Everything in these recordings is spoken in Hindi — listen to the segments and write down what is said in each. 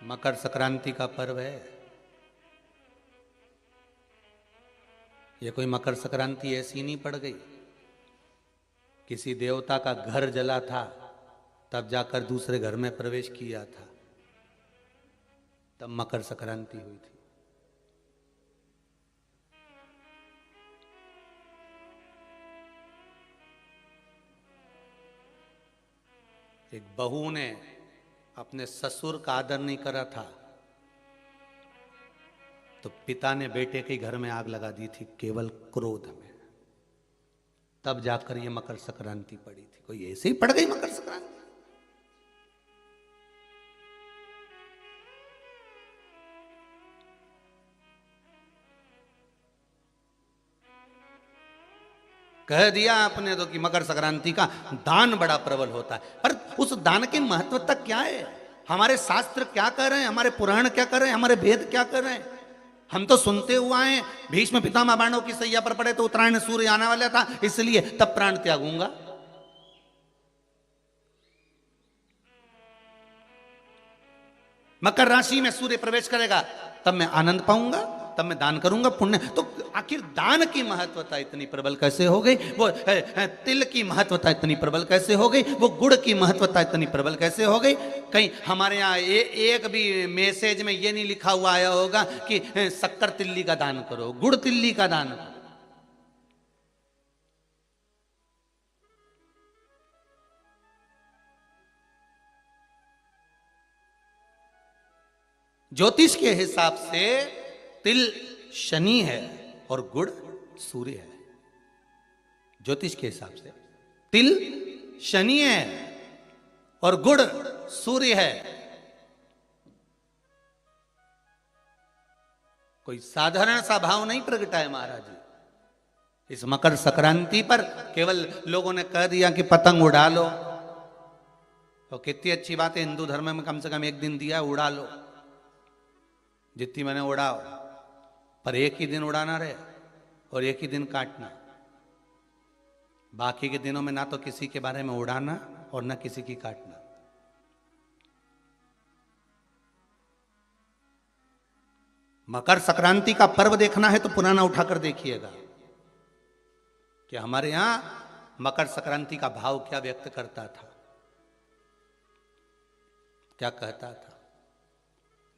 मकर संक्रांति का पर्व है। ये कोई मकर संक्रांति ऐसी नहीं पड़ गई। किसी देवता का घर जला था, तब जाकर दूसरे घर में प्रवेश किया था, तब मकर संक्रांति हुई थी। एक बहू ने अपने ससुर का आदर नहीं करा था, तो पिता ने बेटे के घर में आग लगा दी थी केवल क्रोध में। तब जाकर ये मकर संक्रांति पड़ी थी। कोई ऐसे ही पड़ गई मकर संक्रांति? कह दिया आपने तो कि मकर संक्रांति का दान बड़ा प्रबल होता है, पर उस दान की महत्वता क्या है? हमारे शास्त्र क्या कर रहे हैं, हमारे पुराण क्या कर रहे हैं, हमारे वेद क्या कर रहे हैं? हम तो सुनते हुआ हैं, भीष्म पितामह बाणों की सैया पर पड़े तो उत्तरायण सूर्य आने वाला था, इसलिए तब प्राण त्यागूंगा। मकर राशि में सूर्य प्रवेश करेगा तब मैं आनंद पाऊंगा, तब मैं दान करूंगा, पुण्य। तो आखिर दान की महत्वता इतनी प्रबल कैसे हो गई? वो तिल की महत्वता इतनी प्रबल कैसे हो गई? वो गुड़ की महत्वता इतनी प्रबल कैसे हो गई? कहीं हमारे यहाँ एक भी मैसेज में ये नहीं लिखा हुआ आया होगा कि शक्कर तिल्ली का दान करो, गुड़ तिल्ली का दान करो। ज्योतिष के हिसाब से तिल शनि है और गुड़ सूर्य है। ज्योतिष के हिसाब से तिल शनि है और गुड़ सूर्य है। कोई साधारण सा भाव नहीं प्रगटा है महाराज जी। इस मकर संक्रांति पर केवल लोगों ने कह दिया कि पतंग उड़ा लो, तो कितनी अच्छी बात है, हिंदू धर्म में कम से कम एक दिन दिया, उड़ा लो जितनी मैंने उड़ाओ, पर एक ही दिन उड़ाना रहे और एक ही दिन काटना। बाकी के दिनों में ना तो किसी के बारे में उड़ाना और ना किसी की काटना। मकर संक्रांति का पर्व देखना है तो पुराना उठाकर देखिएगा कि हमारे यहां मकर संक्रांति का भाव क्या व्यक्त करता था, क्या कहता था।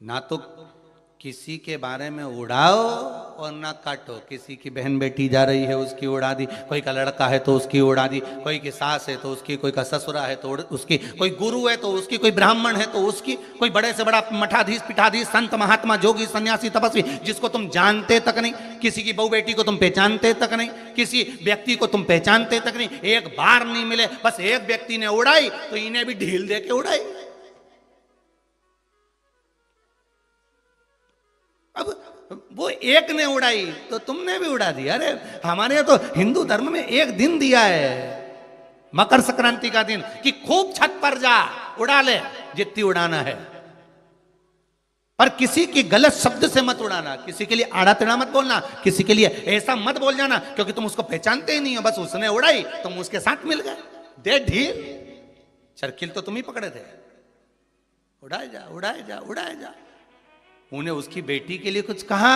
ना तो किसी के बारे में उड़ाओ और ना काटो। किसी की बहन बेटी जा रही है उसकी उड़ा दी, कोई का लड़का है तो उसकी उड़ा दी, कोई की सास है तो उसकी, कोई का ससुरा है तो उसकी, कोई गुरु है तो उसकी, कोई ब्राह्मण है तो उसकी, कोई बड़े से बड़ा मठाधीश पीठाधीश संत महात्मा जोगी सन्यासी तपस्वी जिसको तुम जानते तक नहीं, किसी की बहू बेटी को तुम पहचानते तक नहीं, किसी व्यक्ति को तुम पहचानते तक नहीं, एक बार नहीं मिले, बस एक व्यक्ति ने उड़ाई तो इन्हें भी ढील दे के उड़ाई। अब वो एक ने उड़ाई तो तुमने भी उड़ा दिया। अरे हमारे यहाँ तो हिंदू धर्म में एक दिन दिया है मकर संक्रांति का दिन कि खूब छत पर जा उड़ा ले जितनी उड़ाना है, पर किसी की गलत शब्द से मत उड़ाना, किसी के लिए आड़ा टेढ़ा मत बोलना, किसी के लिए ऐसा मत बोल जाना क्योंकि तुम उसको पहचानते ही नहीं हो, बस उसने उड़ाई तुम उसके साथ मिल गए। दे ढील, चरखिल तो तुम ही पकड़े थे। उड़ाए जा उड़ाए जा उड़ाए जा। उन्हें उसकी बेटी के लिए कुछ कहा,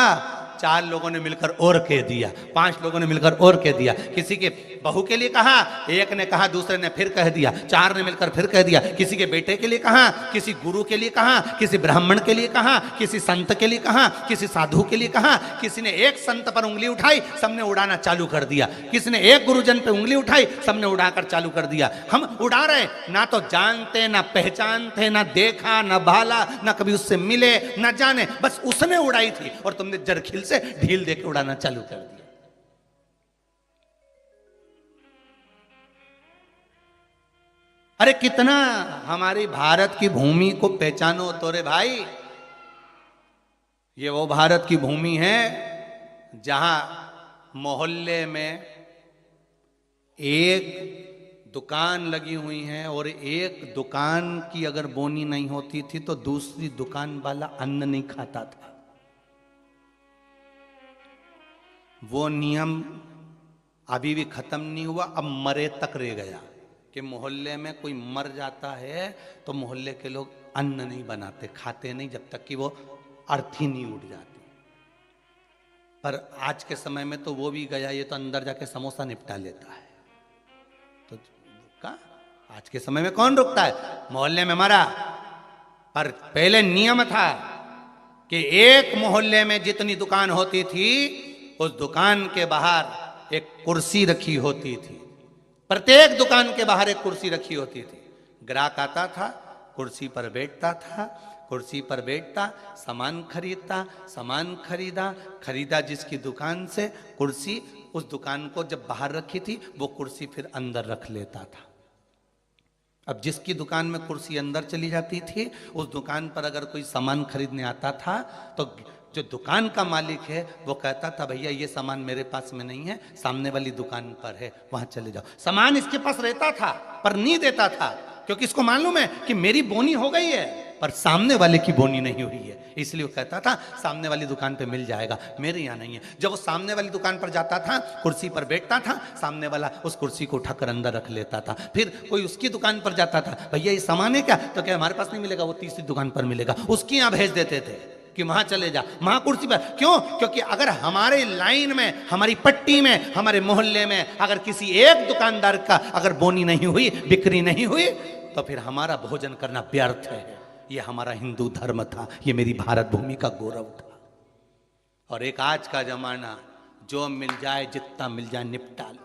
4 लोगों ने मिलकर और कह दिया, 5 लोगों ने मिलकर और कह दिया। किसी के बहू के लिए कहा, एक ने कहा, दूसरे ने फिर कह दिया, 4 ने मिलकर फिर कह दिया। किसी के बेटे के लिए कहा, किसी गुरु के लिए कहा, किसी ब्राह्मण के लिए कहा, किसी संत के लिए कहा, किसी साधु के लिए कहा। किसी ने एक संत पर उंगली उठाई, सबने उड़ाना चालू कर दिया। किसी ने एक गुरुजन पे उंगली उठाई, सबने उड़ाकर चालू कर दिया। हम उड़ा रहे, ना तो जानते ना पहचानते, ना देखा ना भाला, ना कभी उससे मिले ना जाने, बस उसने उड़ाई थी और तुमने जरखिल से ढील देके उड़ाना चालू कर दिया। अरे कितना हमारी भारत की भूमि को पहचानो तो रे भाई। ये वो भारत की भूमि है जहां मोहल्ले में एक दुकान लगी हुई है और एक दुकान की अगर बोनी नहीं होती थी तो दूसरी दुकान वाला अन्न नहीं खाता था। वो नियम अभी भी खत्म नहीं हुआ, अब मरे तक रह गया कि मोहल्ले में कोई मर जाता है तो मोहल्ले के लोग अन्न नहीं बनाते, खाते नहीं जब तक कि वो अर्थी नहीं उठ जाती। पर आज के समय में तो वो भी गया, ये तो अंदर जाके समोसा निपटा लेता है। तो का आज के समय में कौन रुकता है? मोहल्ले में मरा, पर पहले नियम था कि एक मोहल्ले में जितनी दुकान होती थी उस दुकान के बाहर एक कुर्सी रखी होती थी। प्रत्येक दुकान के बाहर एक कुर्सी रखी होती थी। ग्राहक आता था, कुर्सी पर बैठता था, कुर्सी पर बैठता, सामान खरीदता, सामान खरीदा जिसकी दुकान से कुर्सी, उस दुकान को जब बाहर रखी थी वो कुर्सी फिर अंदर रख लेता था। अब जिसकी दुकान में कुर्सी अंदर चली जाती थी, उस दुकान पर अगर कोई सामान खरीदने आता था तो जो दुकान का मालिक है वो कहता था भैया ये सामान मेरे पास में नहीं है, सामने वाली दुकान पर है, वहां चले जाओ। सामान इसके पास रहता था पर नहीं देता था, क्योंकि इसको मालूम है कि मेरी बोनी हो गई है पर सामने वाले की बोनी नहीं हुई है, इसलिए वो कहता था सामने वाली दुकान पे मिल जाएगा, मेरे यहाँ नहीं है। जब वो सामने वाली दुकान पर जाता था, कुर्सी पर बैठता था, सामने वाला उस कुर्सी को उठाकर अंदर रख लेता था। फिर कोई उसकी दुकान पर जाता था, भैया ये सामान है क्या? तो क्या हमारे पास नहीं मिलेगा, वो तीसरी दुकान पर मिलेगा, उसकी यहाँ भेज देते थे कि वहां चले जा, वहां कुर्सी पर। क्यों? क्योंकि अगर हमारे लाइन में, हमारी पट्टी में, हमारे मोहल्ले में अगर किसी एक दुकानदार का अगर बोनी नहीं हुई, बिक्री नहीं हुई, तो फिर हमारा भोजन करना व्यर्थ है। ये हमारा हिंदू धर्म था, ये मेरी भारत भूमि का गौरव था। और एक आज का जमाना, जो मिल जाए जितना मिल जाए निपटा लो।